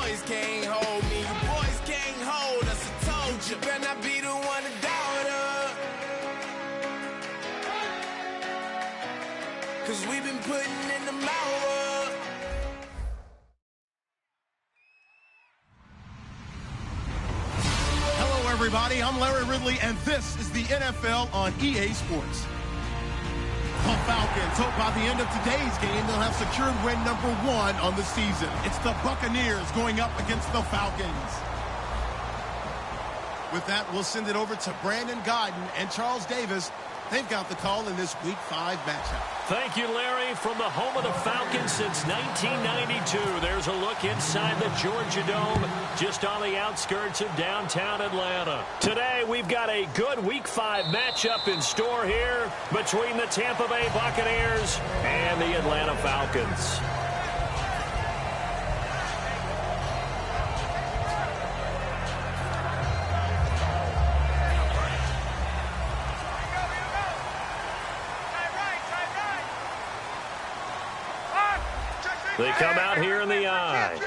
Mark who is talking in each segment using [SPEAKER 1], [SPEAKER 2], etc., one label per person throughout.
[SPEAKER 1] boys can't hold me. You boys can't hold us. I told you. Better not be the one to doubt us. 'Cause we've been putting in the hours.
[SPEAKER 2] Hello, everybody. I'm Larry Ridley, and this is the NFL on EA Sports. The Falcons hope by the end of today's game they'll have secured win number 1 on the season. It's the Buccaneers going up against the Falcons. With that, we'll send it over to Brandon Godden and Charles Davis. They've got the call in this Week 5 matchup.
[SPEAKER 3] Thank you, Larry. From the home of the Falcons since 1992, there's a look inside the Georgia Dome, just on the outskirts of downtown Atlanta. Today, we've got a good Week 5 matchup in store here between the Tampa Bay Buccaneers and the Atlanta Falcons. They come out here in the eye.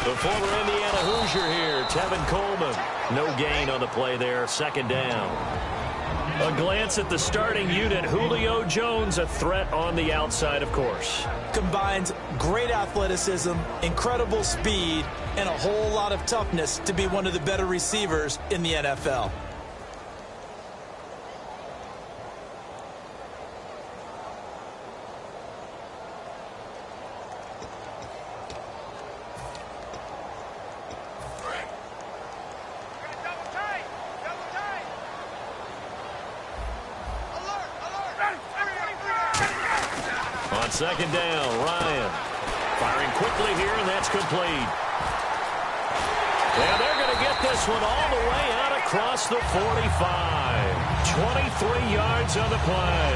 [SPEAKER 3] The former Indiana Hoosier here, Tevin Coleman. No gain on the play there, second down. A glance at the starting unit. Julio Jones, a threat on the outside, of course.
[SPEAKER 4] Combines great athleticism, incredible speed, and a whole lot of toughness to be one of the better receivers in the NFL.
[SPEAKER 3] Second down, Ryan. Firing quickly here, and that's complete. And they're going to get this one all the way out across the 45. 23 yards on the play.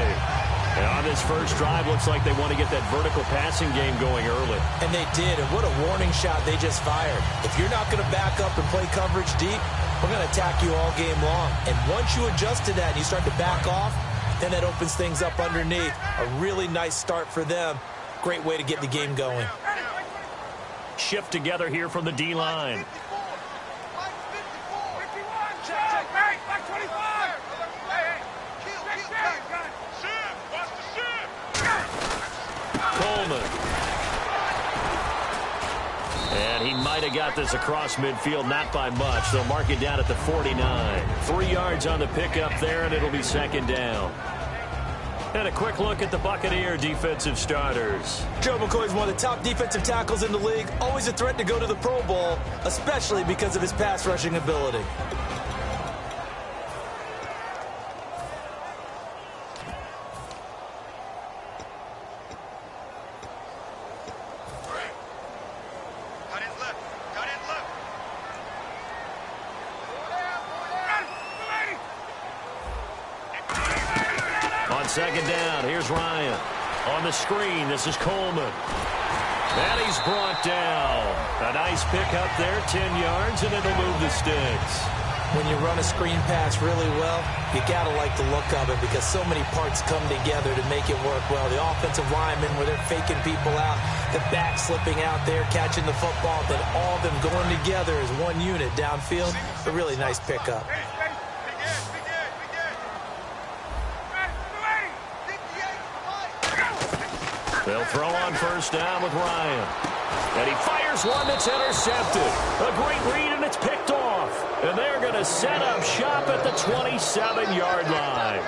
[SPEAKER 3] And on this first drive, looks like they want to get that vertical passing game going early.
[SPEAKER 4] And they did, and what a warning shot they just fired. If you're not going to back up and play coverage deep, we're going to attack you all game long. And once you adjust to that and you start to back off, then that opens things up underneath. A really nice start for them. Great way to get the game going.
[SPEAKER 3] Shift together here from the D-line. Coleman. And he might have got this across midfield, not by much. They'll mark it down at the 49. 3 yards on the pickup there, and it'll be second down. And a quick look at the Buccaneer defensive starters.
[SPEAKER 4] Joe McCoy is one of the top defensive tackles in the league. Always a threat to go to the Pro Bowl, especially because of his pass rushing ability.
[SPEAKER 3] Second down, here's Ryan. On the screen, this is Coleman. And he's brought down. A nice pickup there, 10 yards, and it'll move the sticks.
[SPEAKER 4] When you run a screen pass really well, you got to like the look of it because so many parts come together to make it work well. The offensive linemen, where they're faking people out, the back slipping out there, catching the football, then all of them going together as one unit downfield. A really nice pickup.
[SPEAKER 3] They'll throw on first down with Ryan. And he fires one that's intercepted. A great read, and it's picked off. And they're going to set up shop at the 27-yard line.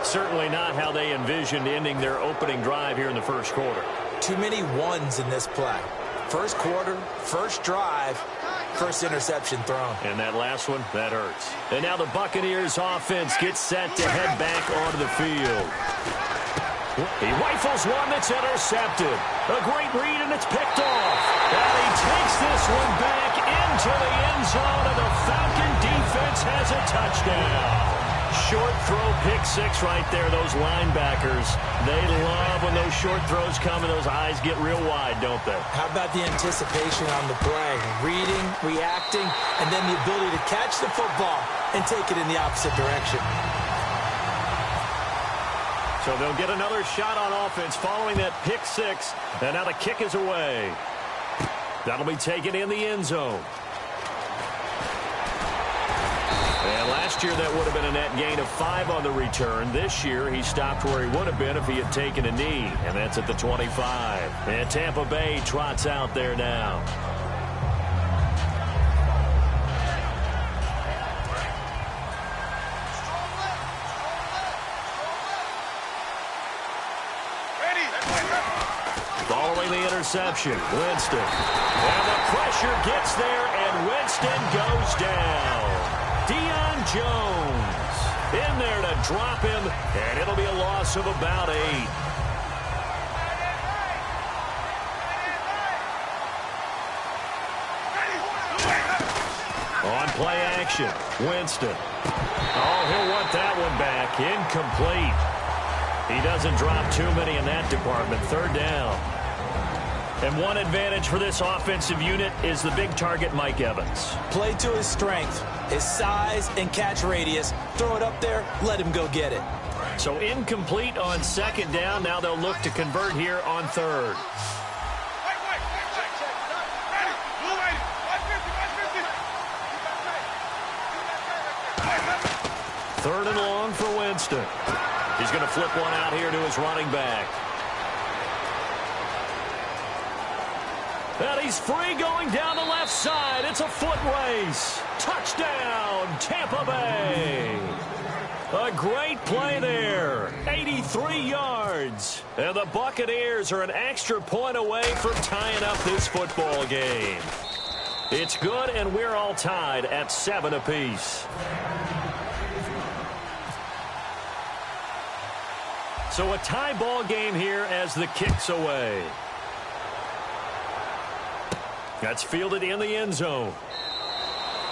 [SPEAKER 3] Certainly not how they envisioned ending their opening drive here in the first quarter.
[SPEAKER 4] Too many ones in this play. First quarter, first drive, first interception thrown.
[SPEAKER 3] And that last one, that hurts. And now the Buccaneers offense gets set to head back onto the field. He rifles one that's intercepted. A great read, and it's picked off. And he takes this one back into the end zone, and the Falcon defense has a touchdown. Short throw, pick six right there. Those linebackers, they love when those short throws come and those eyes get real wide, don't they?
[SPEAKER 4] How about the anticipation on the play? Reading, reacting, and then the ability to catch the football and take it in the opposite direction.
[SPEAKER 3] So they'll get another shot on offense following that pick six. And now the kick is away. That'll be taken in the end zone. And last year that would have been a net gain of 5 on the return. This year he stopped where he would have been if he had taken a knee. And that's at the 25. And Tampa Bay trots out there now. Following the interception, Winston. And the pressure gets there, and Winston goes down. Deion Jones in there to drop him, and it'll be a loss of about 8. On play action, Winston. Oh, he'll want that one back. Incomplete. He doesn't drop too many in that department. 3rd down. And one advantage for this offensive unit is the big target, Mike Evans.
[SPEAKER 4] Play to his strength, his size and catch radius. Throw it up there, let him go get it.
[SPEAKER 3] So incomplete on 2nd down. Now they'll look to convert here on 3rd. Third and long for Winston. He's going to flip one out here to his running back. And he's free going down the left side. It's a foot race. Touchdown, Tampa Bay. A great play there. 83 yards. And the Buccaneers are an extra point away from tying up this football game. It's good, and we're all tied at 7 apiece. So a tie ball game here as the kick's away. That's fielded in the end zone.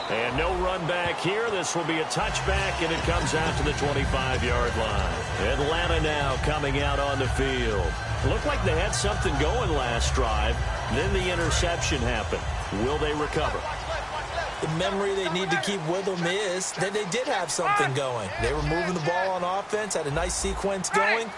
[SPEAKER 3] And no run back here. This will be a touchback, and it comes out to the 25-yard line. Atlanta now coming out on the field. Looked like they had something going last drive. Then the interception happened. Will they recover?
[SPEAKER 4] The memory they need to keep with them is that they did have something going. They were moving the ball on offense, had a nice sequence going.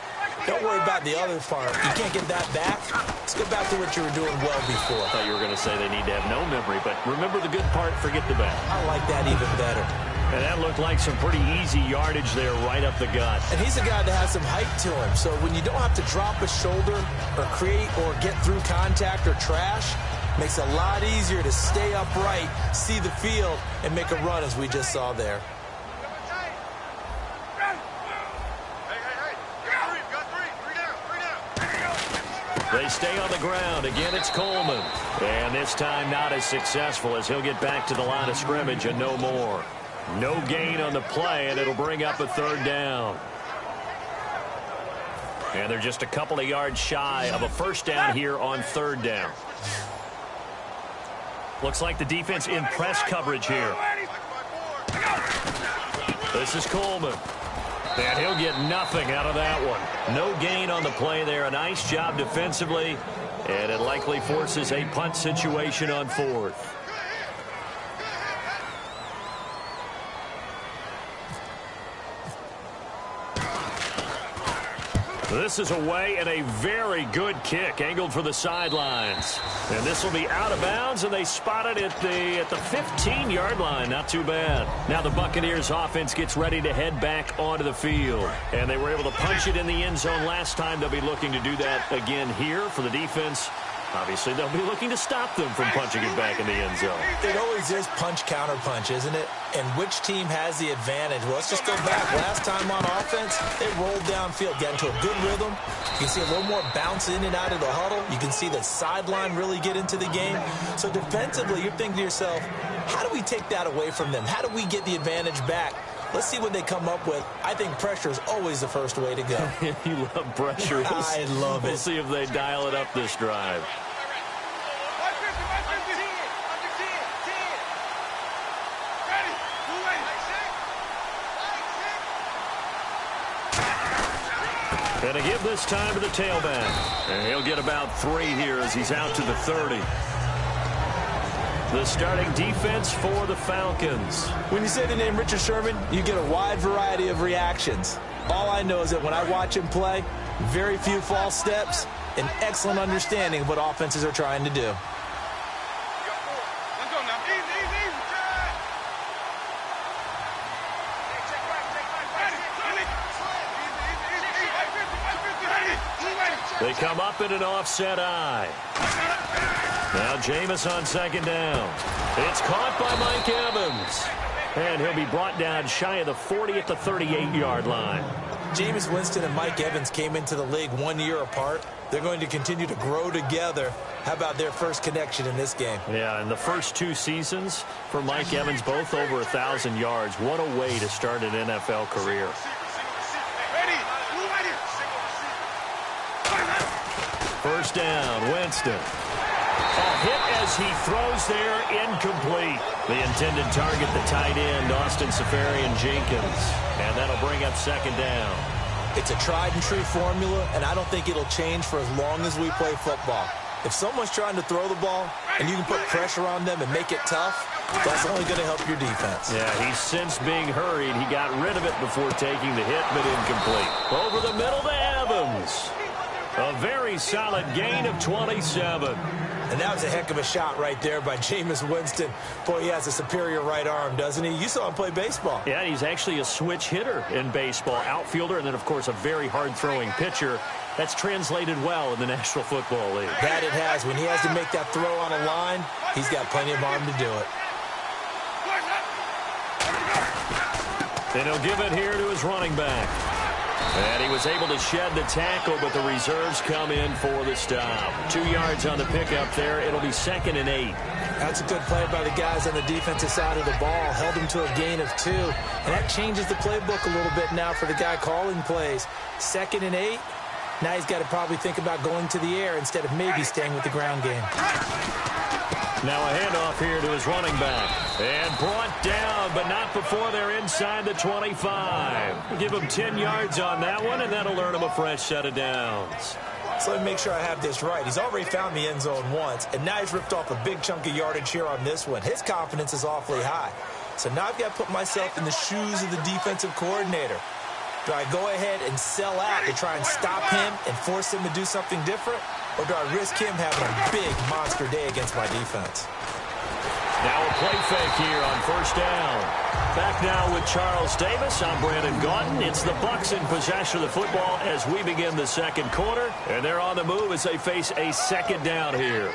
[SPEAKER 4] Don't worry about the other part. You can't get that back. Let's go back to what you were doing well before.
[SPEAKER 3] I thought you were going to say they need to have no memory, but remember the good part, forget the bad.
[SPEAKER 4] I like that even better.
[SPEAKER 3] And that looked like some pretty easy yardage there right up the gut.
[SPEAKER 4] And he's a guy that has some height to him. So when you don't have to drop a shoulder or create or get through contact or trash, makes it a lot easier to stay upright, see the field, and make a run as we just saw there.
[SPEAKER 3] They stay on the ground. Again, it's Coleman. And this time not as successful as he'll get back to the line of scrimmage and no more. No gain on the play, and it'll bring up a 3rd down. And they're just a couple of yards shy of a 1st down here on 3rd down. Looks like the defense in press coverage here. This is Coleman. And he'll get nothing out of that one. No gain on the play there. A nice job defensively. And it likely forces a punt situation on 4th. This is away, and a very good kick angled for the sidelines. And this will be out of bounds, and they spot it at the 15-yard line. Not too bad. Now the Buccaneers offense gets ready to head back onto the field. And they were able to punch it in the end zone last time. They'll be looking to do that again here for the defense. Obviously, they'll be looking to stop them from punching it back in the end zone.
[SPEAKER 4] It always is punch-counter-punch, isn't it? And which team has the advantage? Well, let's just go back. Last time on offense, they rolled downfield, got into a good rhythm. You can see a little more bounce in and out of the huddle. You can see the sideline really get into the game. So defensively, you're thinking to yourself, how do we take that away from them? How do we get the advantage back? Let's see what they come up with. I think pressure is always the first way to go.
[SPEAKER 3] You love pressure.
[SPEAKER 4] I love it.
[SPEAKER 3] We'll see if they dial it up this drive. And a give this time to the tailback. And he'll get about 3 here as he's out to the 30. The starting defense for the Falcons.
[SPEAKER 4] When you say the name Richard Sherman, you get a wide variety of reactions. All I know is that when I watch him play, very few false steps, an excellent understanding of what offenses are trying to do.
[SPEAKER 3] They come up in an offset eye. Now Jameis on second down. It's caught by Mike Evans. And he'll be brought down shy of the 40 at the 38-yard line.
[SPEAKER 4] Jameis Winston and Mike Evans came into the league 1 year apart. They're going to continue to grow together. How about their first connection in this game?
[SPEAKER 3] Yeah, in the first 2 seasons for Mike Evans, both over 1,000 yards. What a way to start an NFL career. First down, Winston. A hit as he throws there, incomplete. The intended target, the tight end, Austin Seferian-Jenkins. And that'll bring up second down.
[SPEAKER 4] It's a tried-and-true formula, and I don't think it'll change for as long as we play football. If someone's trying to throw the ball and you can put pressure on them and make it tough, that's only going to help your defense.
[SPEAKER 3] Yeah, he's since being hurried. He got rid of it before taking the hit, but incomplete. Over the middle to Evans. A very solid gain of 27.
[SPEAKER 4] And that was a heck of a shot right there by Jameis Winston. Boy, he has a superior right arm, doesn't he? You saw him play baseball.
[SPEAKER 3] Yeah, he's actually a switch hitter in baseball. Outfielder, and then, of course, a very hard-throwing pitcher. That's translated well in the National Football League.
[SPEAKER 4] That it has. When he has to make that throw on a line, he's got plenty of arm to do it.
[SPEAKER 3] And he'll give it here to his running back. And he was able to shed the tackle, but the reserves come in for the stop. 2 yards on the pickup there. It'll be 2nd and 8.
[SPEAKER 4] That's a good play by the guys on the defensive side of the ball. Held him to a gain of 2. And that changes the playbook a little bit now for the guy calling plays. 2nd and 8. Now he's got to probably think about going to the air instead of maybe staying with the ground game.
[SPEAKER 3] Now a handoff here to his running back. And brought down, but not before they're inside the 25. Give him 10 yards on that one, and that'll earn him a fresh set of downs.
[SPEAKER 4] So let me make sure I have this right. He's already found the end zone once, and now he's ripped off a big chunk of yardage here on this one. His confidence is awfully high. So now I've got to put myself in the shoes of the defensive coordinator. Do I go ahead and sell out to try and stop him and force him to do something different? Or do I risk him having a big monster day against my defense?
[SPEAKER 3] Now a play fake here on first down. Back now with Charles Davis. I'm Brandon Gaudin. It's the Bucs in possession of the football as we begin the second quarter. And they're on the move as they face a second down here.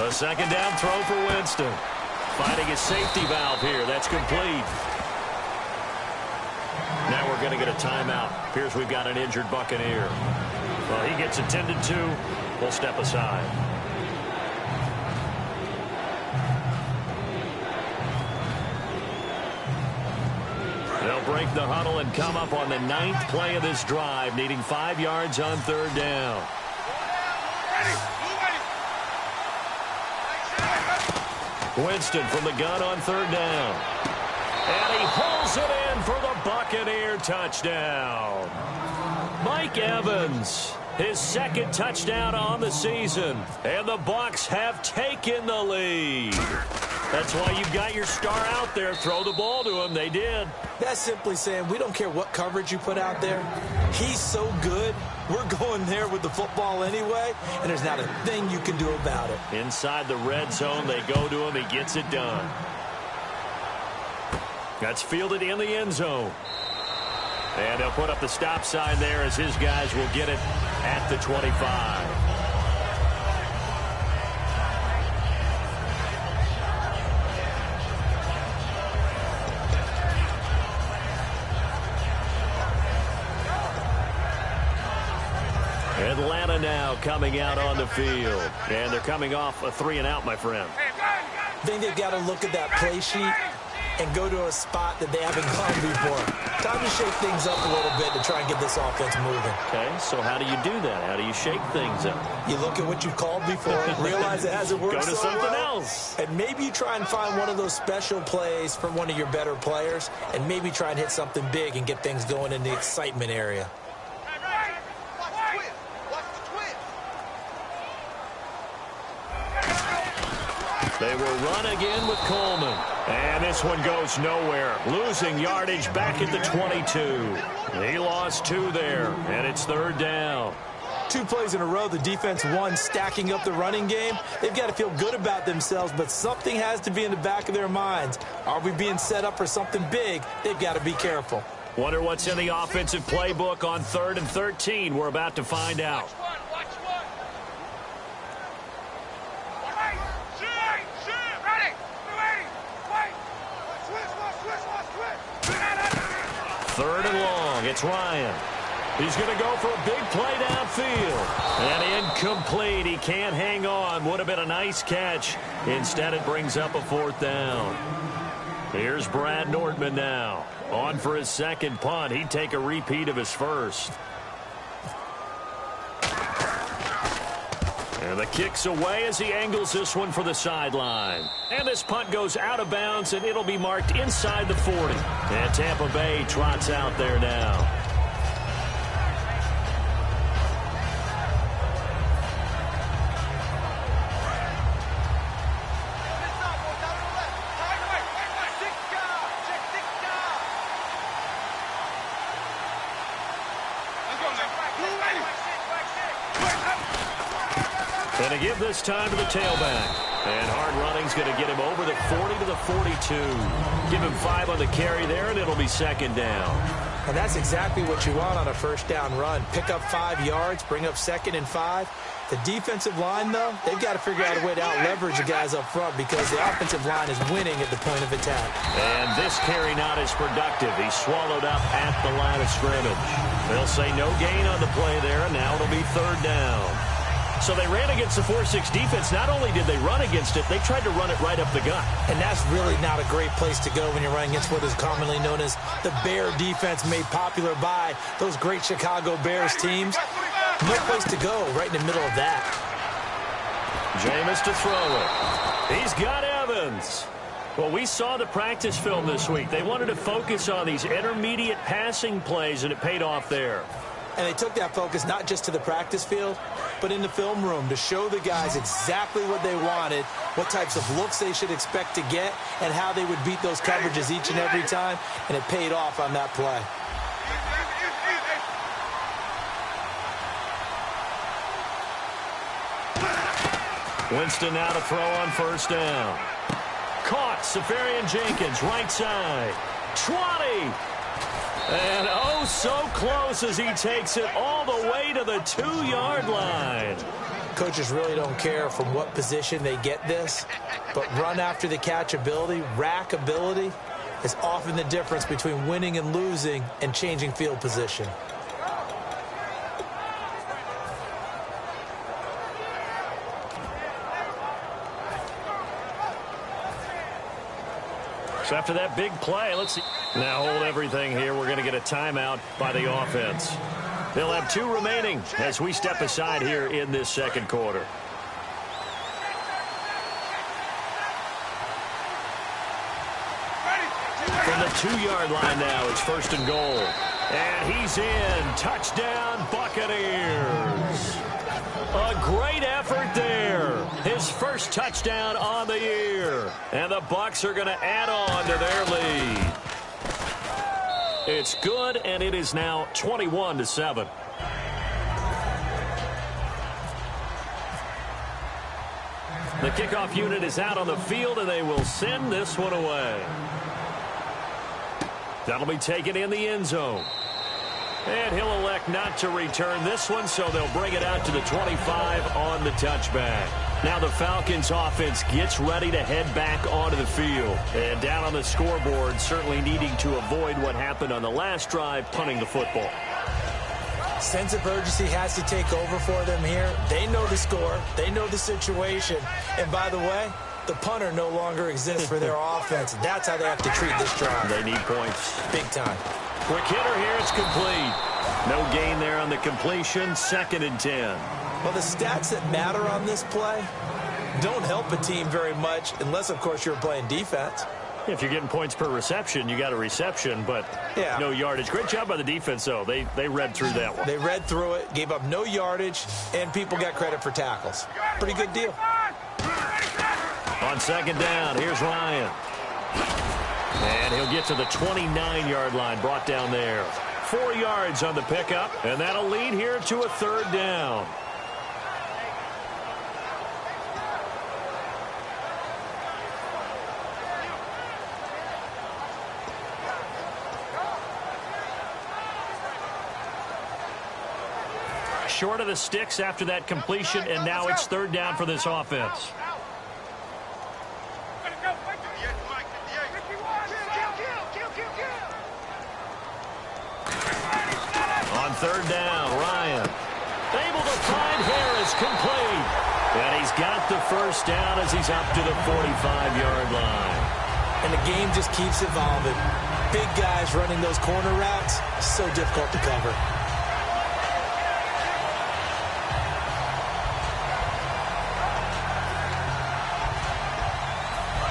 [SPEAKER 3] A second down throw for Winston. Finding his safety valve here. That's complete. Now we're going to get a timeout. Appears we've got an injured Buccaneer. Well, he gets attended to. We'll step aside. They'll break the huddle and come up on the 9th play of this drive, needing 5 yards on third down. Winston from the gun on third down. And he pulls it in for the Buccaneer touchdown. Mike Evans, his 2nd touchdown on the season. And the Bucs have taken the lead. That's why you've got your star out there. Throw the ball to him. They did.
[SPEAKER 4] That's simply saying we don't care what coverage you put out there. He's so good. We're going there with the football anyway, and there's not a thing you can do about it.
[SPEAKER 3] Inside the red zone, they go to him. He gets it done. That's fielded in the end zone. And they'll put up the stop sign there as his guys will get it at the 25. Atlanta now coming out on the field. And they're coming off a 3-and-out, my friend.
[SPEAKER 4] I think they've got to look at that play sheet and go to a spot that they haven't gone before. Time to shake things up a little bit to try and get this offense moving.
[SPEAKER 3] Okay, so how do you do that? How do you shake things up?
[SPEAKER 4] You look at what you've called before, realize it hasn't worked
[SPEAKER 3] Go to
[SPEAKER 4] so
[SPEAKER 3] something
[SPEAKER 4] well,
[SPEAKER 3] else.
[SPEAKER 4] and maybe you try and find one of those special plays from one of your better players, and maybe try and hit something big and get things going in the excitement area.
[SPEAKER 3] They will run again with Coleman. And this one goes nowhere. Losing yardage back at the 22. He lost 2 there, and it's 3rd down.
[SPEAKER 4] 2 plays in a row, the defense won, stacking up the running game. They've got to feel good about themselves, but something has to be in the back of their minds. Are we being set up for something big? They've got to be careful.
[SPEAKER 3] Wonder what's in the offensive playbook on 3rd and 13. We're about to find out. Third and long. It's Ryan. He's going to go for a big play downfield. And incomplete. He can't hang on. Would have been a nice catch. Instead, it brings up a 4th down. Here's Brad Nordman now. On for his 2nd punt. He'd take a repeat of his 1st. And the kick's away as he angles this one for the sideline. And this punt goes out of bounds, and it'll be marked inside the 40. And Tampa Bay trots out there now. And to give this time to the tailback. And hard running's going to get him over the 40 to the 42. Give him 5 on the carry there, and it'll be 2nd down.
[SPEAKER 4] And that's exactly what you want on a 1st down run. Pick up 5 yards, bring up 2nd and 5. The defensive line, though, they've got to figure out a way to out-leverage the guys up front because the offensive line is winning at the point of attack.
[SPEAKER 3] And this carry not as productive. He's swallowed up at the line of scrimmage. They'll say no gain on the play there, and now it'll be 3rd down. So they ran against the 4-6 defense. Not only did they run against it, they tried to run it right up the gut.
[SPEAKER 4] And that's really not a great place to go when you're running against what is commonly known as the Bear defense, made popular by those great Chicago Bears teams. No place to go right in the middle of that.
[SPEAKER 3] Jameis to throw it. He's got Evans. Well, we saw the practice film this week. They wanted to focus on these intermediate passing plays, and it paid off there.
[SPEAKER 4] And they took that focus not just to the practice field, but in the film room to show the guys exactly what they wanted, what types of looks they should expect to get, and how they would beat those coverages each and every time, and it paid off on that play.
[SPEAKER 3] Winston now to throw on 1st down. Caught. Safarian Jenkins, right side. 20. And oh, so close as he takes it all the way to the 2-yard line.
[SPEAKER 4] Coaches really don't care from what position they get this, but run after the catch ability, rack ability, is often the difference between winning and losing and changing field position.
[SPEAKER 3] So after that big play, let's see. Now hold everything here. We're going to get a timeout by the offense. They'll have 2 remaining as we step aside here in this 2nd quarter. From the 2-yard line now, it's 1st and goal. And he's in. Touchdown, Buccaneers. A great effort there. His first touchdown on the year. And the Bucs are going to add on to their lead. It's good, and it is now 21-7. The kickoff unit is out on the field, and they will send this one away. That'll be taken in the end zone. And he'll elect not to return this one, so they'll bring it out to the 25 on the touchback. Now the Falcons offense gets ready to head back onto the field. And down on the scoreboard, certainly needing to avoid what happened on the last drive, punting the football.
[SPEAKER 4] Sense of urgency has to take over for them here. They know the score. They know the situation. And by the way, The punter no longer exists for their offense. That's how they have to treat this drive.
[SPEAKER 3] They need points.
[SPEAKER 4] Big time.
[SPEAKER 3] Quick hitter here. It's complete. No gain there on the completion. 2nd and 10.
[SPEAKER 4] Well, the stats that matter on this play don't help a team very much unless, of course, you're playing defense.
[SPEAKER 3] If you're getting points per reception, you got a reception, but no yardage. Great job by the defense, though. They read through that one.
[SPEAKER 4] They read through it, gave up no yardage, and people got credit for tackles. Pretty good deal.
[SPEAKER 3] On 2nd down, here's Ryan. And he'll get to the 29-yard line, brought down there. 4 yards on the pickup, and that'll lead here to a 3rd down. Short of the sticks after that completion, and now it's 3rd down for this offense. On 3rd down, Ryan. Able to find Harris, complete. And he's got the 1st down as he's up to the 45-yard line.
[SPEAKER 4] And the game just keeps evolving. Big guys running those corner routes, so difficult to cover.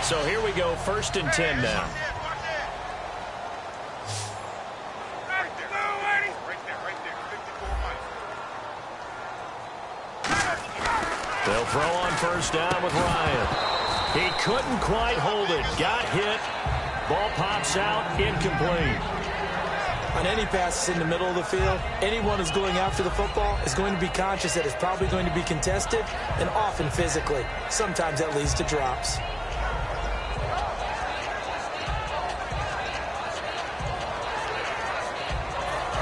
[SPEAKER 3] So here we go, 1st and 10 now. They'll throw on 1st down with Ryan. He couldn't quite hold it. Got hit. Ball pops out, incomplete.
[SPEAKER 4] On any passes in the middle of the field, anyone who's going after the football is going to be conscious that it's probably going to be contested, and often physically. Sometimes that leads to drops.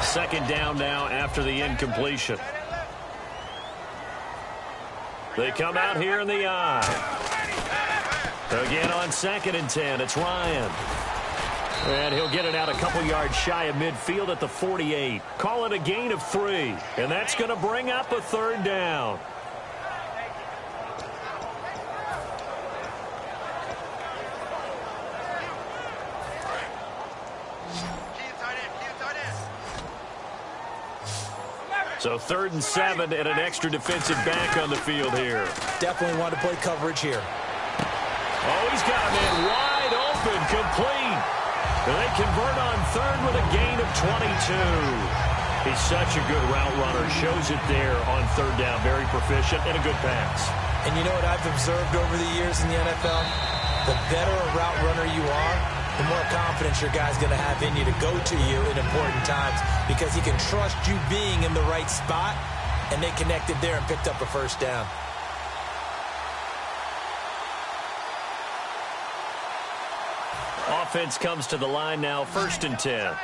[SPEAKER 3] Second down now after the incompletion. They come out here in the eye. Again on 2nd and 10, it's Ryan. And he'll get it out a couple yards shy of midfield at the 48. Call it a gain of 3. And that's going to bring up a 3rd down. So 3rd and 7 and an extra defensive back on the field here.
[SPEAKER 4] Definitely want to play coverage here.
[SPEAKER 3] Oh, he's got a man wide open, complete. And they convert on 3rd with a gain of 22. He's such a good route runner. Shows it there on 3rd down. Very proficient and a good pass.
[SPEAKER 4] And you know what I've observed over the years in the NFL? The better a route runner you are, the more confidence your guy's going to have in you to go to you in important times because he can trust you being in the right spot, and they connected there and picked up a 1st down.
[SPEAKER 3] Offense comes to the line now, 1st and 10.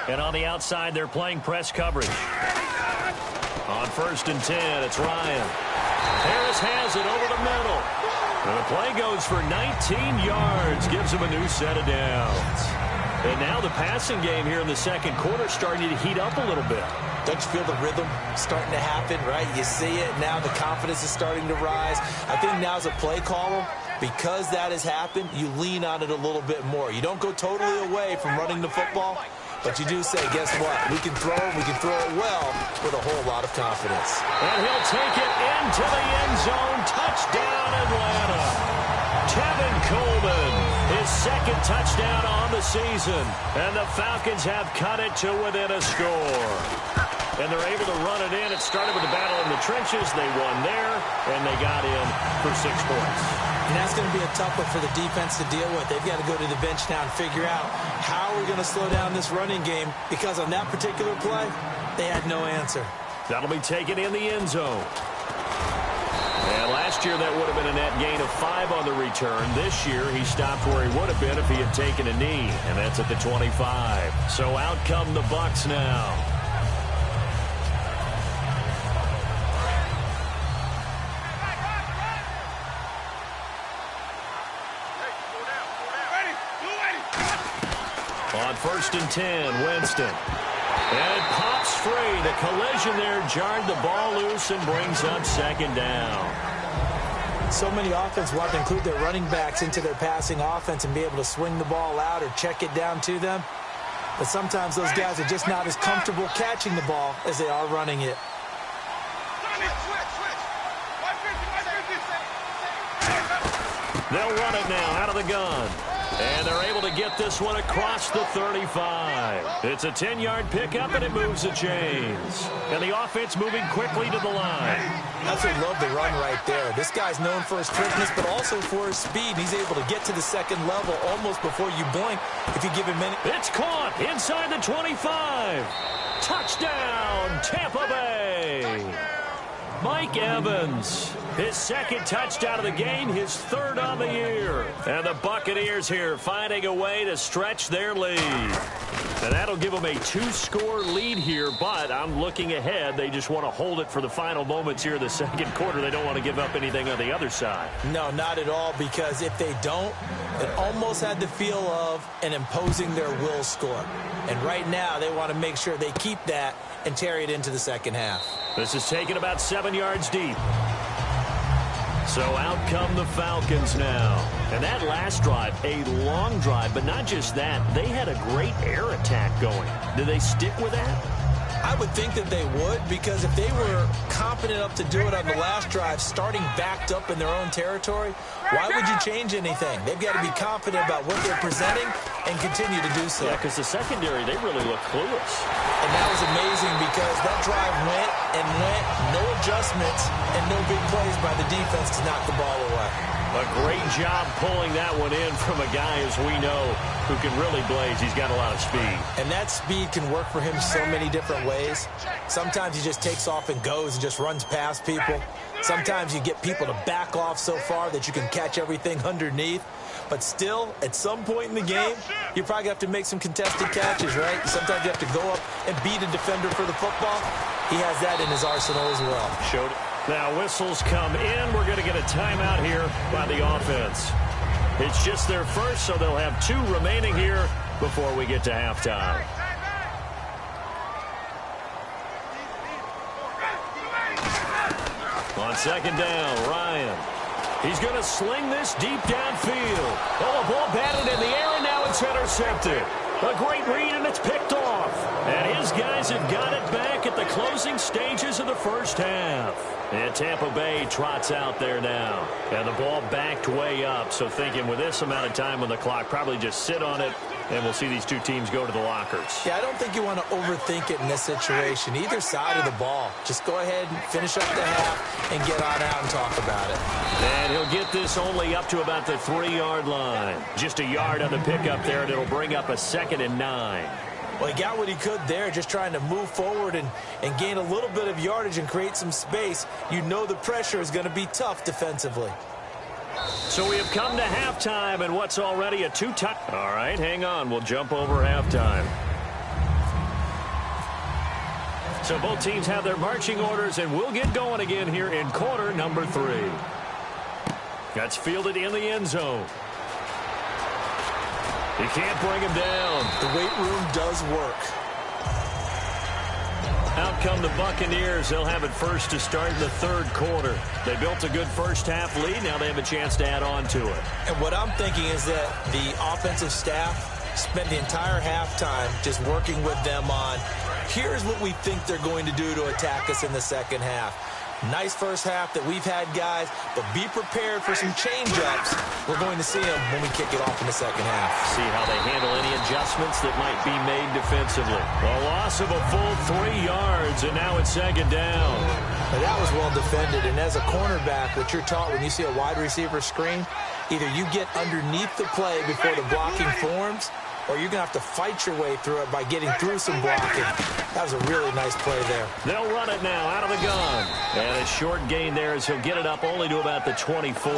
[SPEAKER 3] And on the outside, they're playing press coverage. On 1st and 10, it's Ryan. Harris has it over the middle. And the play goes for 19 yards. Gives him a new set of downs. And now the passing game here in the 2nd quarter starting to heat up a little bit.
[SPEAKER 4] Don't you feel the rhythm starting to happen, right? You see it. Now the confidence is starting to rise. I think now as a play caller, because that has happened, you lean on it a little bit more. You don't go totally away from running the football, but you do say, guess what? We can throw it well with a whole lot of confidence.
[SPEAKER 3] And he'll take it into the end zone. Touchdown, Atlanta. Tevin Coleman, his 2nd touchdown on the season. And the Falcons have cut it to within a score. And they're able to run it in. It started with the battle in the trenches. They won there, and they got in for 6 points.
[SPEAKER 4] And that's going to be a tough one for the defense to deal with. They've got to go to the bench now and figure out how we're going to slow down this running game, because on that particular play, they had no answer.
[SPEAKER 3] That'll be taken in the end zone. And last year, that would have been a net gain of 5 on the return. This year, he stopped where he would have been if he had taken a knee, and that's at the 25. So out come the Bucs now. On 1st and 10, Winston. And it pops free. The collision there jarred the ball loose and brings up second down.
[SPEAKER 4] So many offenses want to include their running backs into their passing offense and be able to swing the ball out or check it down to them. But sometimes those guys are just not as comfortable catching the ball as they are running it.
[SPEAKER 3] They'll run it now out of the gun. And they're able to get this one across the 35. It's a 10-yard pickup, and it moves the chains. And the offense moving quickly to the line.
[SPEAKER 4] That's what I love the run right there. This guy's known for his quickness, but also for his speed. He's able to get to the second level almost before you blink if you give him any.
[SPEAKER 3] It's caught inside the 25. Touchdown, Tampa Bay. Mike Evans, his second touchdown of the game, his third on the year. And the Buccaneers here finding a way to stretch their lead. And that'll give them a 2-score lead here, but I'm looking ahead. They just want to hold it for the final moments here in the second quarter. They don't want to give up anything on the other side.
[SPEAKER 4] No, not at all, because if they don't, it almost had the feel of an imposing their will score. And right now, they want to make sure they keep that and carry it into the second half.
[SPEAKER 3] This is taken about 7 yards deep. So out come the Falcons now. And that last drive, a long drive, but not just that. They had a great air attack going. Do they stick with that?
[SPEAKER 4] I would think that they would, because if they were confident enough to do it on the last drive, starting backed up in their own territory, why would you change anything? They've got to be confident about what they're presenting and continue to do so.
[SPEAKER 3] Yeah, because the secondary, they really look clueless.
[SPEAKER 4] And that was amazing because that drive went and went, no adjustments and no big plays by the defense to knock the ball away.
[SPEAKER 3] A great job pulling that one in from a guy, as we know, who can really blaze. He's got a lot of speed.
[SPEAKER 4] And that speed can work for him so many different ways. Sometimes he just takes off and goes and just runs past people. Sometimes you get people to back off so far that you can catch everything underneath. But still, at some point in the game, you probably have to make some contested catches, right? Sometimes you have to go up and beat a defender for the football. He has that in his arsenal as well.
[SPEAKER 3] Showed it. Now whistles come in. We're going to get a timeout here by the offense. It's just their first, so they'll have 2 remaining here before we get to halftime. On second down, Ryan. He's going to sling this deep downfield. Oh, a ball batted in the air, and now it's intercepted. A great read, and it's picked off. And his guys have got it back at the closing stages of the first half. And Tampa Bay trots out there now. And the ball backed way up. So thinking with this amount of time on the clock, probably just sit on it, and we'll see these 2 teams go to the lockers.
[SPEAKER 4] Yeah, I don't think you want to overthink it in this situation. Either side of the ball. Just go ahead and finish up the half and get on out and talk about it.
[SPEAKER 3] And he'll get this only up to about the 3-yard line. Just a yard on the pickup there, and it'll bring up a 2nd and 9.
[SPEAKER 4] Well, he got what he could there, just trying to move forward and gain a little bit of yardage and create some space. You know the pressure is going to be tough defensively.
[SPEAKER 3] So we have come to halftime, and what's already a 2-time. All right, hang on. We'll jump over halftime. So both teams have their marching orders, and we'll get going again here in quarter number 3. That's fielded in the end zone. He can't bring him down.
[SPEAKER 4] The weight room does work.
[SPEAKER 3] Out come the Buccaneers. They'll have it first to start in the 3rd quarter. They built a good first half lead. Now they have a chance to add on to it.
[SPEAKER 4] And what I'm thinking is that the offensive staff spent the entire halftime just working with them on, here's what we think they're going to do to attack us in the second half. Nice first half that we've had, guys, but be prepared for some change-ups. We're going to see them when we kick it off in the second half.
[SPEAKER 3] See how they handle any adjustments that might be made defensively. A loss of a full 3 yards, and now it's 2nd down.
[SPEAKER 4] Now that was well defended, and as a cornerback, what you're taught when you see a wide receiver screen, either you get underneath the play before the blocking forms, or you're going to have to fight your way through it by getting through some blocking. That was a really nice play there.
[SPEAKER 3] They'll run it now out of the gun. And a short gain there as he'll get it up only to about the 24.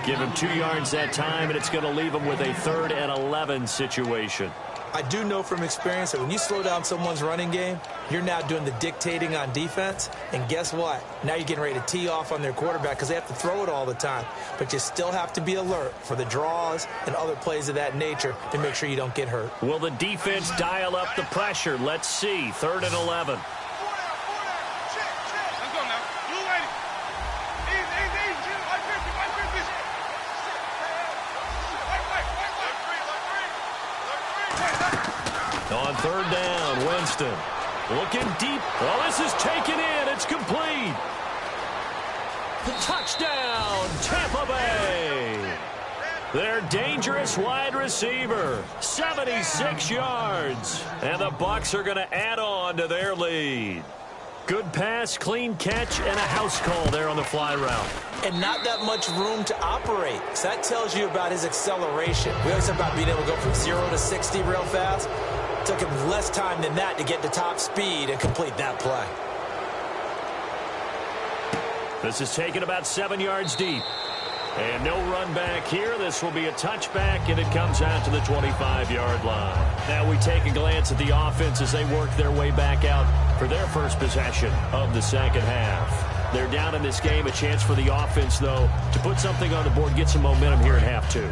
[SPEAKER 3] Give him 2 yards that time, and it's going to leave him with a 3rd and 11 situation.
[SPEAKER 4] I do know from experience that when you slow down someone's running game, you're now doing the dictating on defense. And guess what? Now you're getting ready to tee off on their quarterback because they have to throw it all the time. But you still have to be alert for the draws and other plays of that nature to make sure you don't get hurt.
[SPEAKER 3] Will the defense dial up the pressure? Let's see. 3rd and 11. On 3rd down, Winston. Looking deep. Oh, this is taken in. It's complete. Touchdown, Tampa Bay. Their dangerous wide receiver. 76 yards. And the Bucs are going to add on to their lead. Good pass, clean catch, and a house call there on the fly route.
[SPEAKER 4] And not that much room to operate. So that tells you about his acceleration. We always talk about being able to go from 0 to 60 real fast. Took him less time than that to get to top speed and complete that play.
[SPEAKER 3] This is taken about 7 yards deep. And no run back here. This will be a touchback, and it comes out to the 25-yard line. Now we take a glance at the offense as they work their way back out for their first possession of the second half. They're down in this game. A chance for the offense, though, to put something on the board, get some momentum here at half 2.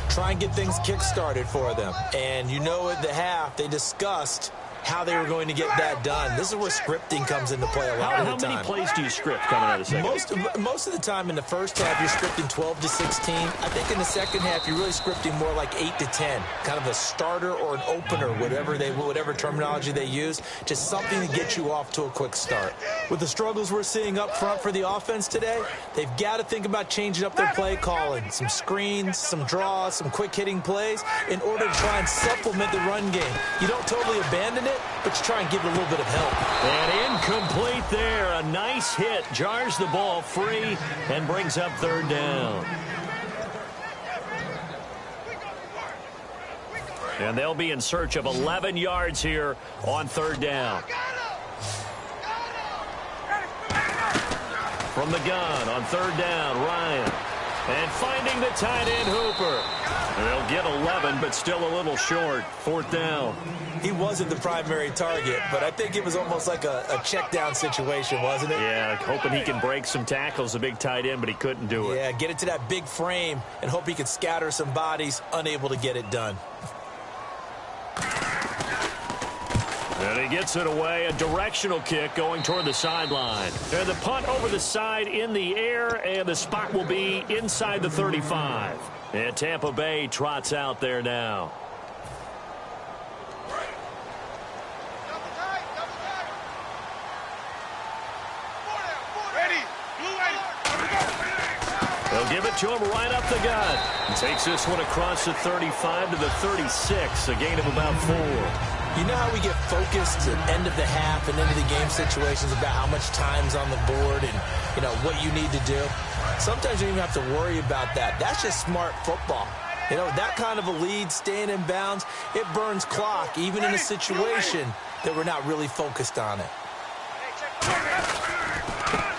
[SPEAKER 4] Try and get things kick-started for them. And you know at the half, they discussed how they were going to get that done. This is where scripting comes into play a lot of the time.
[SPEAKER 3] How many plays do you script coming out of the second?
[SPEAKER 4] Most of the time in the first half, you're scripting 12 to 16. I think in the second half, you're really scripting more like 8 to 10. Kind of a starter or an opener, whatever terminology they use. Just something to get you off to a quick start. With the struggles we're seeing up front for the offense today, they've got to think about changing up their play calling. Some screens, some draws, some quick hitting plays in order to try and supplement the run game. You don't totally abandon it, but you try and give it a little bit of help.
[SPEAKER 3] And incomplete there. A nice hit. Jars the ball free and brings up 3rd down. And they'll be in search of 11 yards here on 3rd down. From the gun on 3rd down, Ryan. And finding the tight end, Hooper. They'll get 11, but still a little short. 4th down.
[SPEAKER 4] He wasn't the primary target, but I think it was almost like a check down situation, wasn't it?
[SPEAKER 3] Yeah, hoping he can break some tackles, a big tight end, but he couldn't do it.
[SPEAKER 4] Yeah, get it to that big frame and hope he could scatter some bodies, unable to get it done.
[SPEAKER 3] And he gets it away, a directional kick going toward the sideline. And the punt over the side in the air, and the spot will be inside the 35. And Tampa Bay trots out there now. They'll give it to him right up the gut. He takes this one across the 35 to the 36, a gain of about 4.
[SPEAKER 4] You know how we get focused at end of the half and into the game situations about how much time's on the board and, you know, what you need to do? Sometimes you don't even have to worry about that. That's just smart football. You know, that kind of a lead, staying in bounds, it burns clock, even in a situation that we're not really focused on it.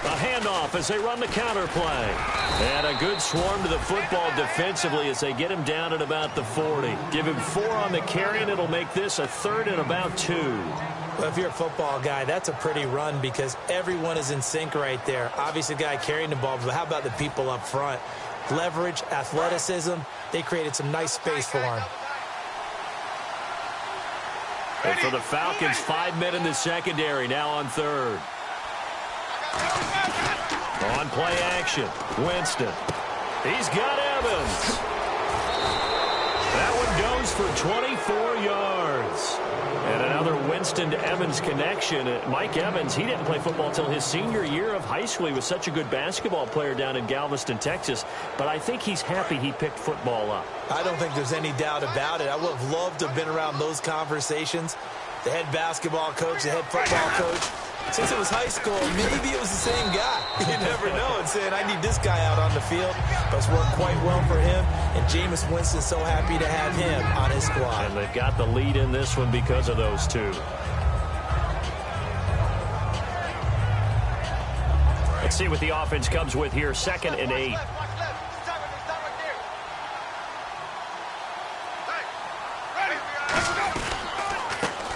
[SPEAKER 3] A handoff as they run the counter play. And a good swarm to the football defensively as they get him down at about the 40. Give him 4 on the carry, and it'll make this a 3rd and about 2.
[SPEAKER 4] Well, if you're a football guy, that's a pretty run because everyone is in sync right there. Obviously, the guy carrying the ball, but how about the people up front? Leverage, athleticism, they created some nice space for him.
[SPEAKER 3] And for the Falcons, 5 men in the secondary, now on 3rd. On play action, Winston. He's got Evans. That one goes for 24 yards. And another Winston to Evans connection. Mike Evans, he didn't play football until his senior year of high school. He was such a good basketball player down in Galveston, Texas. But I think he's happy he picked football up.
[SPEAKER 4] I don't think there's any doubt about it. I would have loved to have been around those conversations. The head basketball coach, the head football coach. Since it was high school, maybe it was the same guy. You never know. And saying, I need this guy out on the field. But it's worked quite well for him. And Jameis Winston's so happy to have him on his squad.
[SPEAKER 3] And they've got the lead in this one because of those two. Let's see what the offense comes with here. 2nd and 8.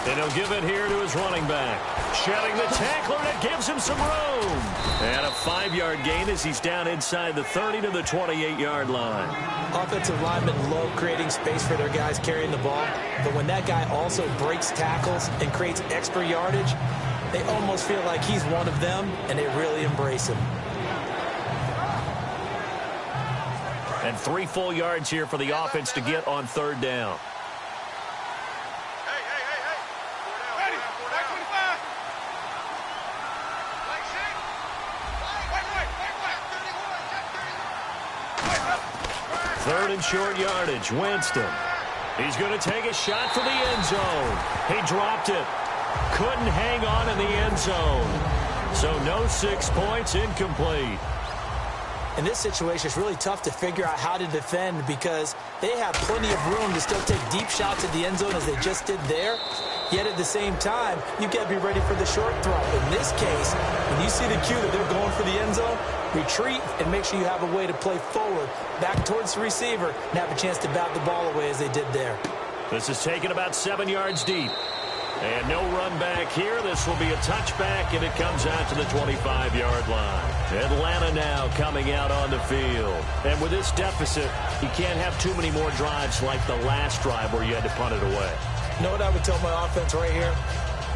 [SPEAKER 3] And he'll give it here to his running back. Shedding the tackler, and it gives him some room. And a 5-yard gain as he's down inside the 30 to the 28-yard line.
[SPEAKER 4] Offensive linemen love creating space for their guys carrying the ball. But when that guy also breaks tackles and creates extra yardage, they almost feel like he's one of them, and they really embrace him.
[SPEAKER 3] And 3 full yards here for the offense to get on 3rd down. Third and short yardage. Winston. He's going to take a shot for the end zone. He dropped it. Couldn't hang on in the end zone. So no 6 points, incomplete.
[SPEAKER 4] In this situation, it's really tough to figure out how to defend because they have plenty of room to still take deep shots at the end zone as they just did there. Yet at the same time, you've got to be ready for the short throw. In this case, when you see the cue that they're going for the end zone, retreat and make sure you have a way to play forward, back towards the receiver, and have a chance to bat the ball away as they did there.
[SPEAKER 3] This is taken about 7 yards deep. And no run back here. This will be a touchback, and it comes out to the 25-yard line. Atlanta now coming out on the field. And with this deficit, you can't have too many more drives like the last drive where you had to punt it away.
[SPEAKER 4] You know what I would tell my offense right here?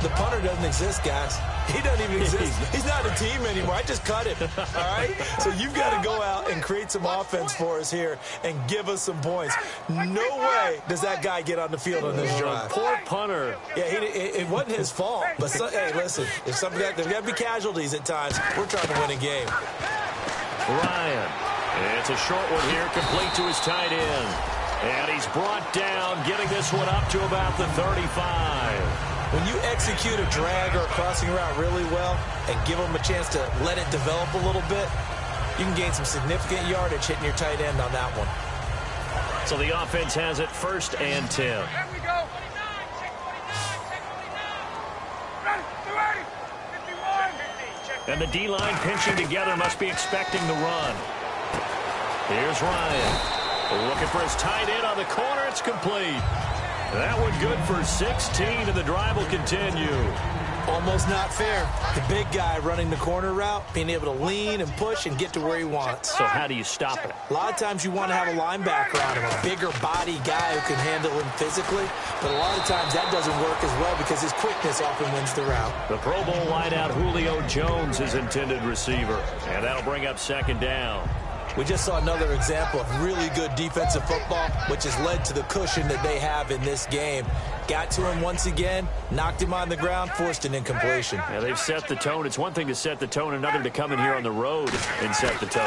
[SPEAKER 4] The punter doesn't exist, guys. He doesn't even exist. He's not a team anymore. I just cut him, all right? So you've got to go out and create some offense for us here and give us some points. No way does that guy get on the field on this drive.
[SPEAKER 3] Poor punter.
[SPEAKER 4] Yeah, it wasn't his fault. But, hey, listen, there's got to be casualties at times. We're trying to win a game.
[SPEAKER 3] Ryan. It's a short one here, complete to his tight end. And he's brought down, getting this one up to about the 35.
[SPEAKER 4] When you execute a drag or a crossing route really well and give them a chance to let it develop a little bit, you can gain some significant yardage hitting your tight end on that one.
[SPEAKER 3] So the offense has it 1st and 10.
[SPEAKER 1] There we go.
[SPEAKER 3] And the D-line pinching together must be expecting the run. Here's Ryan. Looking for his tight end on the corner. It's complete. That one good for 16, and the drive will continue.
[SPEAKER 4] Almost not fair. The big guy running the corner route, being able to lean and push and get to where he wants.
[SPEAKER 3] So how do you stop it?
[SPEAKER 4] A lot of times you want to have a linebacker on him, a bigger body guy who can handle him physically. But a lot of times that doesn't work as well because his quickness often wins the route.
[SPEAKER 3] The Pro Bowl wideout Julio Jones is intended receiver. And that'll bring up 2nd down.
[SPEAKER 4] We just saw another example of really good defensive football, which has led to the cushion that they have in this game. Got to him once again, knocked him on the ground, forced an incompletion.
[SPEAKER 3] Yeah, they've set the tone. It's one thing to set the tone, another to come in here on the road and set the tone.